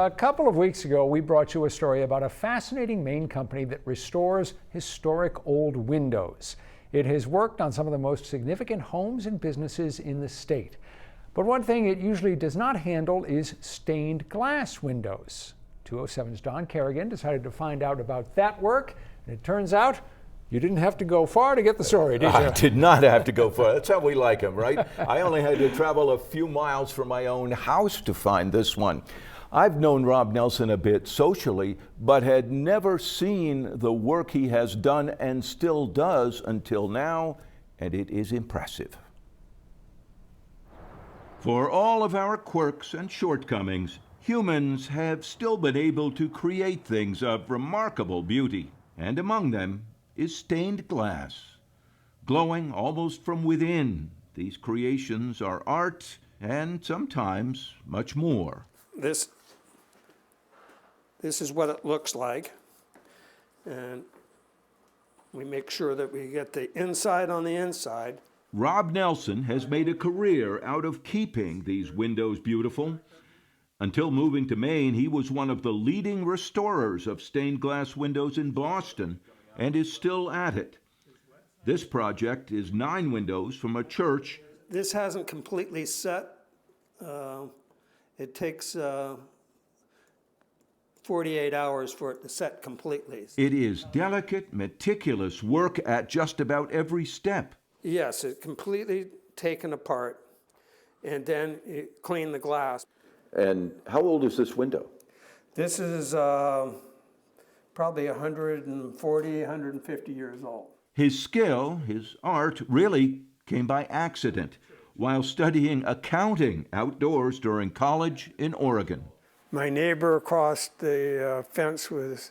A couple of weeks ago, we brought you a story about a fascinating Maine company that restores historic old windows. It has worked on some of the most significant homes and businesses in the state. But one thing it usually does not handle is stained glass windows. 207's Don Kerrigan decided to find out about that work, and it turns out you didn't have to go far to get the story, did you? I did not have to go far. That's how we like them, right? I only had to travel a few miles from my own house to find this one. I've known Rob Nelson a bit socially, but had never seen the work he has done and still does until now, and it is impressive. For all of our quirks and shortcomings, humans have still been able to create things of remarkable beauty, and among them is stained glass. Glowing almost from within, these creations are art and sometimes much more. This is what it looks like, and we make sure that we get the inside on the inside. Rob Nelson has made a career out of keeping these windows beautiful. Until moving to Maine, he was one of the leading restorers of stained glass windows in Boston and is still at it. This project is 9 windows from a church. This hasn't completely set. It takes 48 hours for it to set completely. It is delicate, meticulous work at just about every step. Yes, it's completely taken apart, and then you clean the glass. And how old is this window? This is probably 140, 150 years old. His skill, his art, really came by accident while studying accounting outdoors during college in Oregon. My neighbor across the fence was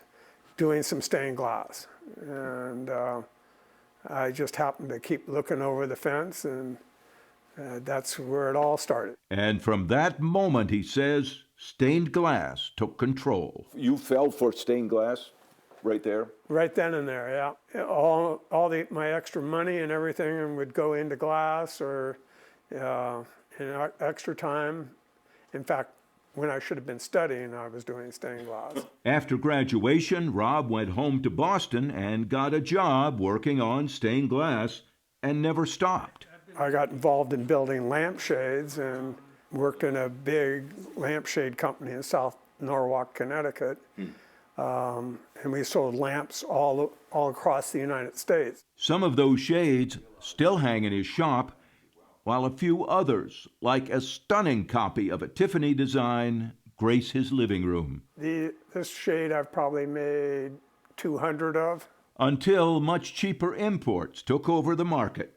doing some stained glass, and I just happened to keep looking over the fence, and that's where it all started. And from that moment, he says, stained glass took control. You fell for stained glass right there? Right then and there, yeah. My extra money and everything would go into glass, or extra time. In fact, when I should have been studying, I was doing stained glass. After graduation, Rob went home to Boston and got a job working on stained glass and never stopped. I got involved in building lampshades and worked in a big lampshade company in South Norwalk, Connecticut. And we sold lamps all across the United States. Some of those shades still hang in his shop, while a few others, like a stunning copy of a Tiffany design, grace his living room. This shade I've probably made 200 of. Until much cheaper imports took over the market.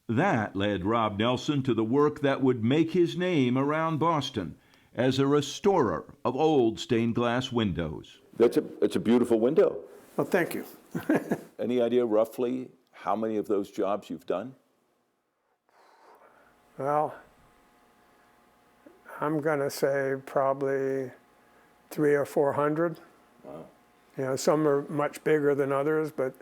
That led Rob Nelson to the work that would make his name around Boston as a restorer of old stained glass windows. It's a beautiful window. Well, thank you. Any idea roughly how many of those jobs you've done? Well, I'm going to say probably 300 or 400. Wow. Some are much bigger than others, but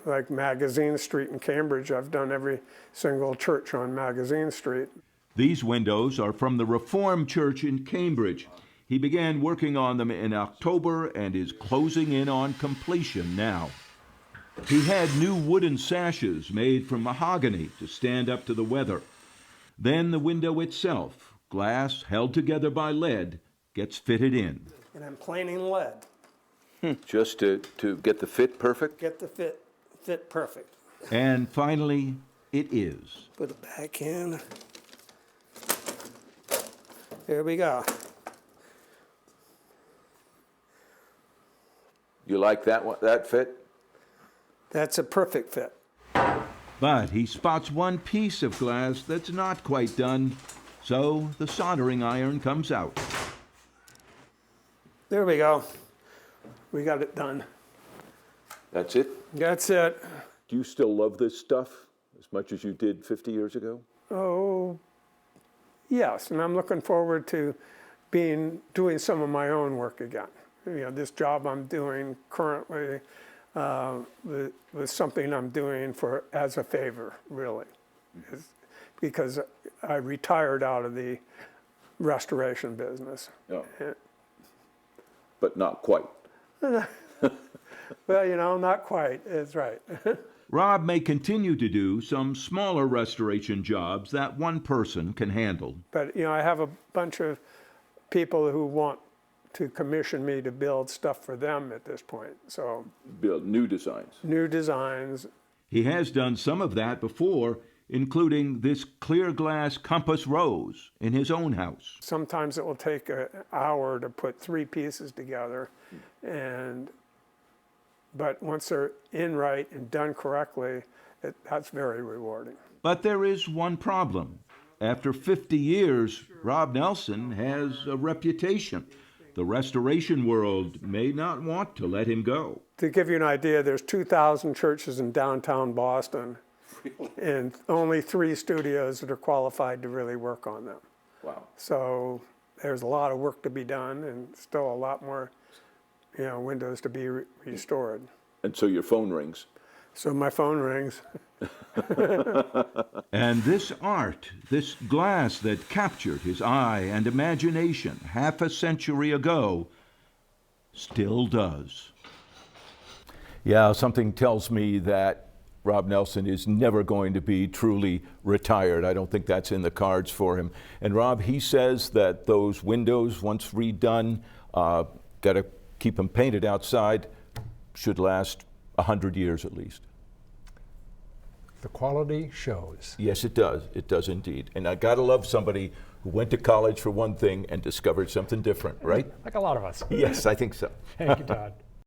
like Magazine Street in Cambridge, I've done every single church on Magazine Street. These windows are from the Reformed Church in Cambridge. He began working on them in October and is closing in on completion now. He had new wooden sashes made from mahogany to stand up to the weather. Then the window itself, glass held together by lead, gets fitted in. And I'm planing lead. Just to get the fit perfect? Get the fit perfect. And finally, it is. Put it back in. There we go. You like that fit? That's a perfect fit. But he spots one piece of glass that's not quite done, so the soldering iron comes out. There we go. We got it done. That's it? That's it. Do you still love this stuff as much as you did 50 years ago? Oh, yes, and I'm looking forward to doing some of my own work again. This job I'm doing currently was something I'm doing as a favor, really, because I retired out of the restoration business. Yeah. But not quite. Well, you know, not quite. It's right. Rob may continue to do some smaller restoration jobs that one person can handle. But, you know, I have a bunch of people who want to commission me to build stuff for them at this point. So Build new designs. new designs. He has done some of that before, including this clear glass compass rose in his own house. Sometimes it will take an hour to put 3 pieces together, but once they're in right and done correctly, that's very rewarding. But there is one problem. After 50 years, Rob Nelson has a reputation. The restoration world may not want to let him go. To give you an idea, there's 2,000 churches in downtown Boston, and only 3 studios that are qualified to really work on them. Wow. So there's a lot of work to be done, and still a lot more, you know, windows to be restored. And so your phone rings. So my phone rings. And this art, this glass that captured his eye and imagination half a century ago, still does. Yeah, something tells me that Rob Nelson is never going to be truly retired. I don't think that's in the cards for him. And Rob, he says that those windows, once redone, got to keep them painted outside, should last 100 years at least. The quality shows. Yes, it does. It does indeed. And I gotta love somebody who went to college for one thing and discovered something different, right? Like a lot of us. Yes, I think so. Thank you, Todd.